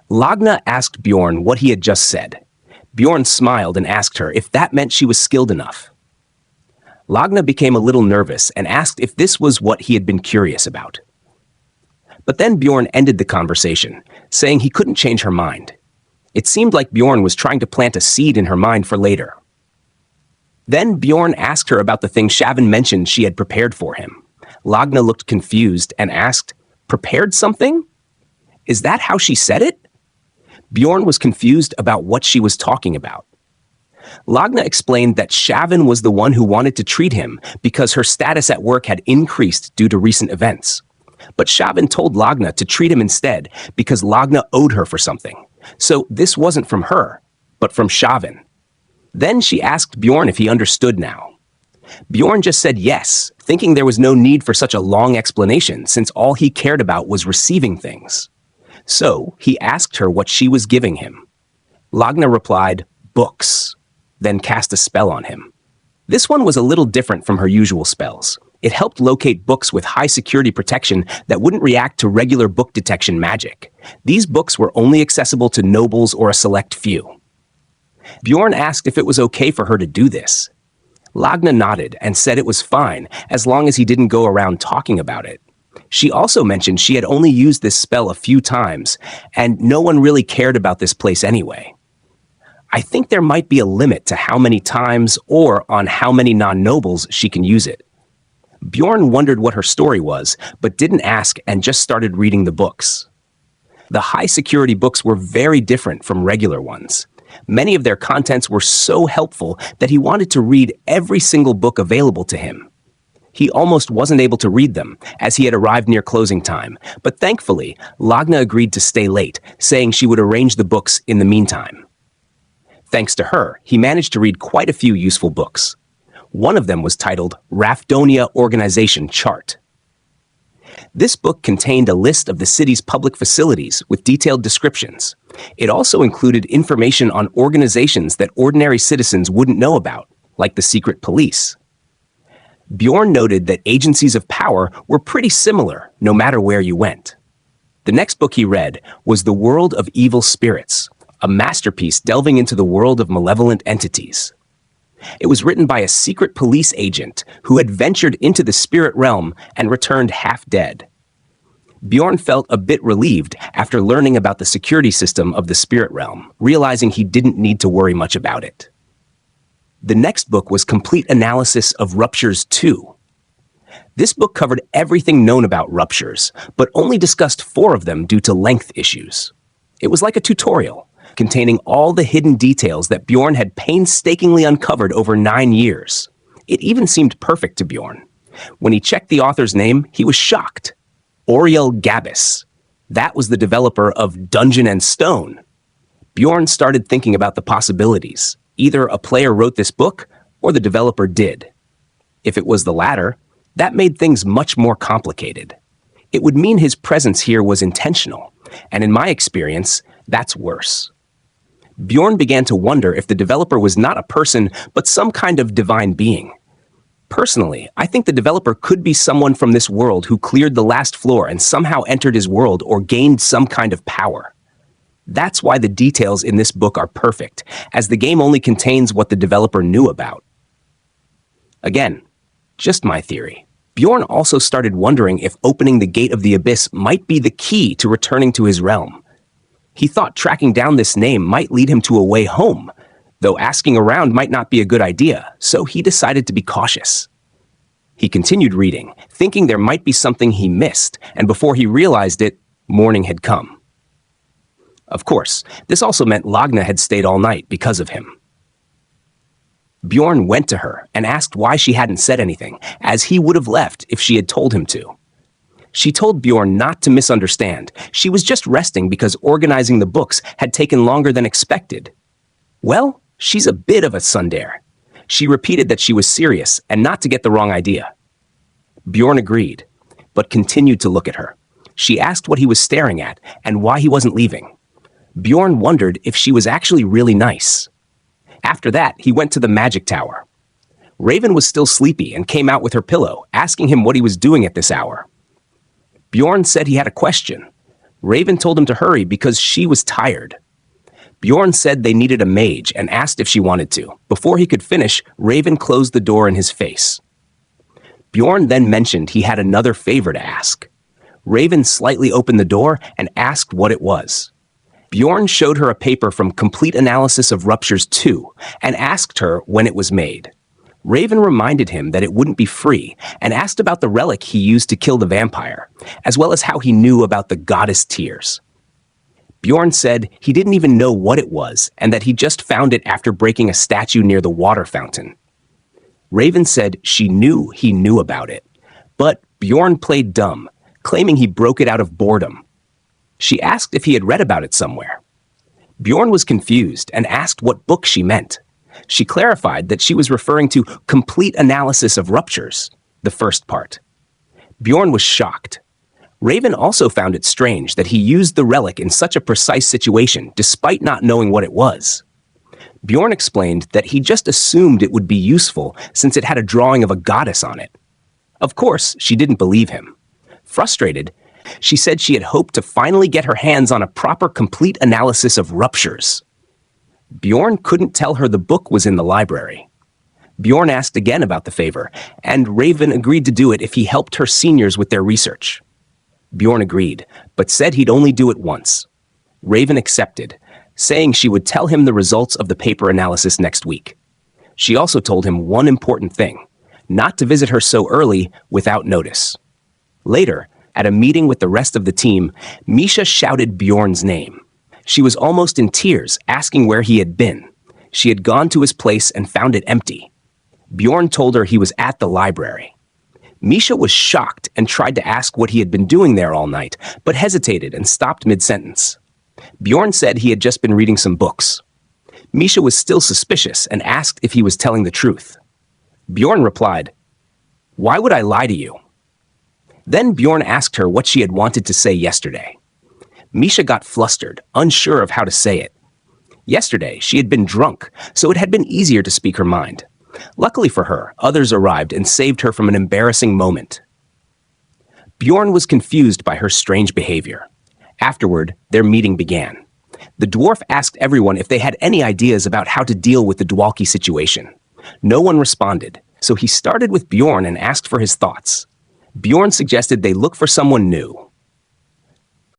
Lagna asked Bjorn what he had just said. Bjorn smiled and asked her if that meant she was skilled enough. Lagna became a little nervous and asked if this was what he had been curious about. But then Bjorn ended the conversation, saying he couldn't change her mind. It seemed like Bjorn was trying to plant a seed in her mind for later. Then Bjorn asked her about the thing Shavin mentioned she had prepared for him. Lagna looked confused and asked, "Prepared something? Is that how she said it?" Bjorn was confused about what she was talking about. Lagna explained that Shavin was the one who wanted to treat him because her status at work had increased due to recent events. But Shavin told Lagna to treat him instead because Lagna owed her for something. So this wasn't from her, but from Shavin. Then she asked Bjorn if he understood now. Bjorn just said yes, thinking there was no need for such a long explanation since all he cared about was receiving things. So he asked her what she was giving him. Lagna replied, "Books," then cast a spell on him. This one was a little different from her usual spells. It helped locate books with high security protection that wouldn't react to regular book detection magic. These books were only accessible to nobles or a select few. Bjorn asked if it was okay for her to do this. Lagna nodded and said it was fine as long as he didn't go around talking about it. She also mentioned she had only used this spell a few times, and no one really cared about this place anyway. I think there might be a limit to how many times or on how many non-nobles she can use it. Bjorn wondered what her story was, but didn't ask and just started reading the books. The high-security books were very different from regular ones. Many of their contents were so helpful that he wanted to read every single book available to him. He almost wasn't able to read them, as he had arrived near closing time, but thankfully, Lagna agreed to stay late, saying she would arrange the books in the meantime. Thanks to her, he managed to read quite a few useful books. One of them was titled Rafdonia Organization Chart. This book contained a list of the city's public facilities with detailed descriptions. It also included information on organizations that ordinary citizens wouldn't know about, like the secret police. Bjorn noted that agencies of power were pretty similar no matter where you went. The next book he read was The World of Evil Spirits, a masterpiece delving into the world of malevolent entities. It was written by a secret police agent who had ventured into the spirit realm and returned half dead. Bjorn felt a bit relieved after learning about the security system of the spirit realm, realizing he didn't need to worry much about it. The next book was Complete Analysis of Ruptures 2. This book covered everything known about ruptures, but only discussed 4 of them due to length issues. It was like a tutorial, containing all the hidden details that Bjorn had painstakingly uncovered over 9 years. It even seemed perfect to Bjorn. When he checked the author's name, he was shocked. Oriel Gabbis. That was the developer of Dungeon and Stone. Bjorn started thinking about the possibilities. Either a player wrote this book, or the developer did. If it was the latter, that made things much more complicated. It would mean his presence here was intentional, and in my experience, that's worse. Bjorn began to wonder if the developer was not a person, but some kind of divine being. Personally, I think the developer could be someone from this world who cleared the last floor and somehow entered his world or gained some kind of power. That's why the details in this book are perfect, as the game only contains what the developer knew about. Again, just my theory. Bjorn also started wondering if opening the Gate of the Abyss might be the key to returning to his realm. He thought tracking down this name might lead him to a way home, though asking around might not be a good idea, so he decided to be cautious. He continued reading, thinking there might be something he missed, and before he realized it, morning had come. Of course, this also meant Lagna had stayed all night because of him. Bjorn went to her and asked why she hadn't said anything, as he would have left if she had told him to. She told Bjorn not to misunderstand. She was just resting because organizing the books had taken longer than expected. Well, she's a bit of a tsundere. She repeated that she was serious and not to get the wrong idea. Bjorn agreed, but continued to look at her. She asked what he was staring at and why he wasn't leaving. Bjorn wondered if she was actually really nice. After that, he went to the magic tower. Raven was still sleepy and came out with her pillow, asking him what he was doing at this hour. Bjorn said he had a question. Raven told him to hurry because she was tired. Bjorn said they needed a mage and asked if she wanted to. Before he could finish, Raven closed the door in his face. Bjorn then mentioned he had another favor to ask. Raven slightly opened the door and asked what it was. Bjorn showed her a paper from Complete Analysis of Ruptures 2 and asked her when it was made. Raven reminded him that it wouldn't be free and asked about the relic he used to kill the vampire, as well as how he knew about the goddess tears. Bjorn said he didn't even know what it was and that he just found it after breaking a statue near the water fountain. Raven said she knew he knew about it, but Bjorn played dumb, claiming he broke it out of boredom. She asked if he had read about it somewhere. Bjorn was confused and asked what book she meant. She clarified that she was referring to Complete Analysis of Ruptures, the first part. Bjorn was shocked. Raven also found it strange that he used the relic in such a precise situation, despite not knowing what it was. Bjorn explained that he just assumed it would be useful since it had a drawing of a goddess on it. Of course, she didn't believe him. Frustrated, she said she had hoped to finally get her hands on a proper complete analysis of ruptures. Bjorn couldn't tell her the book was in the library. Bjorn asked again about the favor, and Raven agreed to do it if he helped her seniors with their research. Bjorn agreed, but said he'd only do it once. Raven accepted, saying she would tell him the results of the paper analysis next week. She also told him one important thing, not to visit her so early without notice. Later, at a meeting with the rest of the team, Misha shouted Bjorn's name. She was almost in tears, asking where he had been. She had gone to his place and found it empty. Bjorn told her he was at the library. Misha was shocked and tried to ask what he had been doing there all night, but hesitated and stopped mid-sentence. Bjorn said he had just been reading some books. Misha was still suspicious and asked if he was telling the truth. Bjorn replied, "Why would I lie to you?" Then Bjorn asked her what she had wanted to say yesterday. Misha got flustered, unsure of how to say it. Yesterday, she had been drunk, so it had been easier to speak her mind. Luckily for her, others arrived and saved her from an embarrassing moment. Bjorn was confused by her strange behavior. Afterward, their meeting began. The dwarf asked everyone if they had any ideas about how to deal with the Dwalki situation. No one responded, so he started with Bjorn and asked for his thoughts. Bjorn suggested they look for someone new.